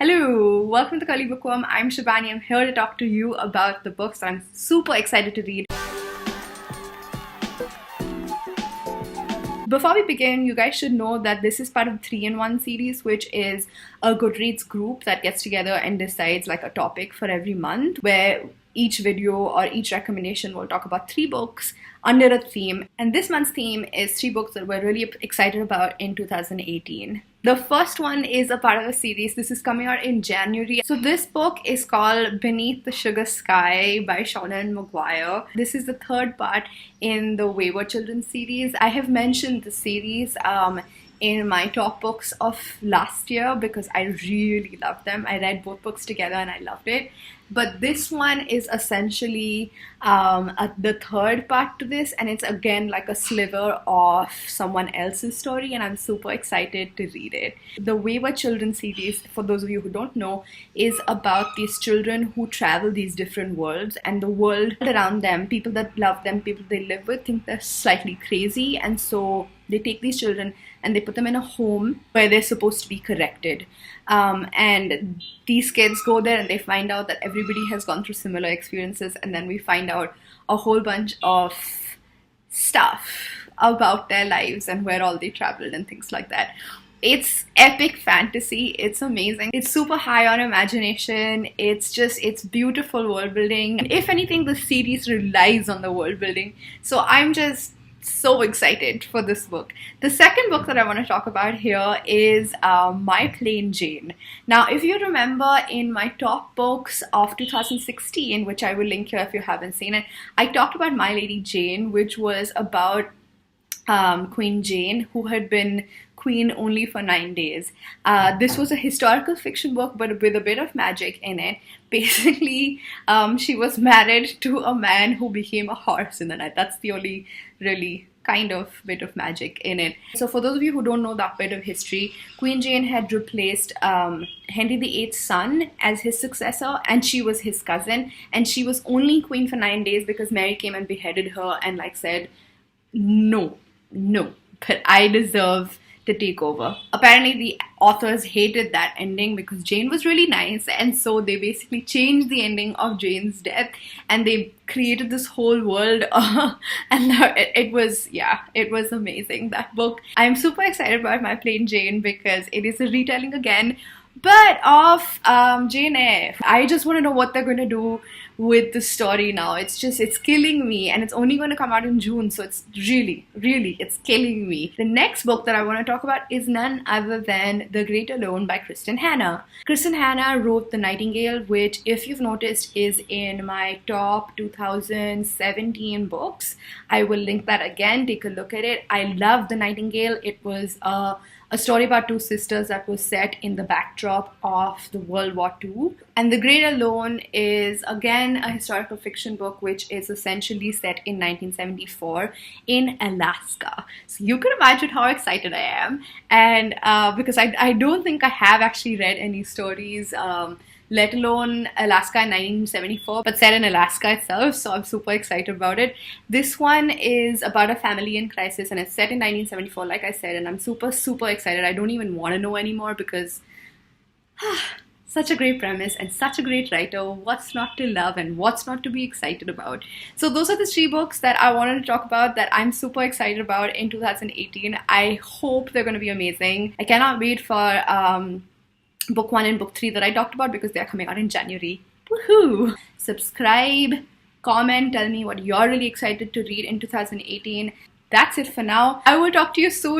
Hello, welcome to the Curly Bookworm. I'm Shivani. I'm here to talk to you about the books I'm super excited to read. Before we begin, you guys should know that this is part of the 3-in-1 series, which is a Goodreads group that gets together and decides like a topic for every month, where each video or each recommendation will talk about 3 books under a theme. And this month's theme is 3 books that we're really excited about in 2018. The first one is a part of a series. This is coming out in January. So this book is called Beneath the Sugar Sky by Seanan and McGuire. This is the third part in the Wayward Children series. I have mentioned the series in my top books of last year because I really loved them. I read both books together and I loved it. But this one is essentially the third part to this, and it's again like a sliver of someone else's story, and I'm super excited to read it. The Wayward Children series, for those of you who don't know, is about these children who travel these different worlds, and the world around them, people that love them, people they live with, think they're slightly crazy, and so they take these children and they put them in a home where they're supposed to be corrected. And these kids go there and they find out that everybody has gone through similar experiences, and then we find out a whole bunch of stuff about their lives and where all they traveled and things like that. It's epic fantasy. It's amazing. It's super high on imagination. It's beautiful world building. And if anything, the series relies on the world building. So I'm just so excited for this book. The second book that I want to talk about here is My Plain Jane. Now, if you remember in my top books of 2016, which I will link here if you haven't seen it, I talked about My Lady Jane, which was about Queen Jane, who had been queen only for 9 days. This was a historical fiction book, but with a bit of magic in it. Basically, she was married to a man who became a horse in the night. That's the only really kind of bit of magic in it. So for those of you who don't know that bit of history, Queen Jane had replaced Henry VIII's son as his successor, and she was his cousin, and she was only queen for 9 days because Mary came and beheaded her and said, no, but I deserve to take over. Apparently the authors hated that ending because Jane was really nice, and so they basically changed the ending of Jane's death and they created this whole world and it was amazing, that book. I'm super excited about My Plain Jane because it is a retelling again, but of Jane Eyre. I just want to know what they're going to do with the story now. It's killing me, and it's only going to come out in June, so it's really, it's killing me. The next book that I want to talk about is none other than The Great Alone by Kristin Hannah. Kristin Hannah wrote The Nightingale, which, if you've noticed, is in my top 2017 books. I will link that again. Take a look at it. I love The Nightingale. It was a story about 2 sisters that was set in the backdrop of the World War II. And The Great Alone is, again, a historical fiction book which is essentially set in 1974 in Alaska. So you can imagine how excited I am. And because I don't think I have actually read any stories, let alone Alaska in 1974, but set in Alaska itself, so I'm super excited about it. This one is about a family in crisis, and it's set in 1974, like I said, and I'm super excited. I don't even want to know anymore because such a great premise and such a great writer. What's not to love and what's not to be excited about? So those are the 3 books that I wanted to talk about that I'm super excited about in 2018. I hope they're going to be amazing. I cannot wait for book 1 and book 3 that I talked about because they're coming out in January. Woohoo! Subscribe, comment, tell me what you're really excited to read in 2018. That's it for now. I will talk to you soon.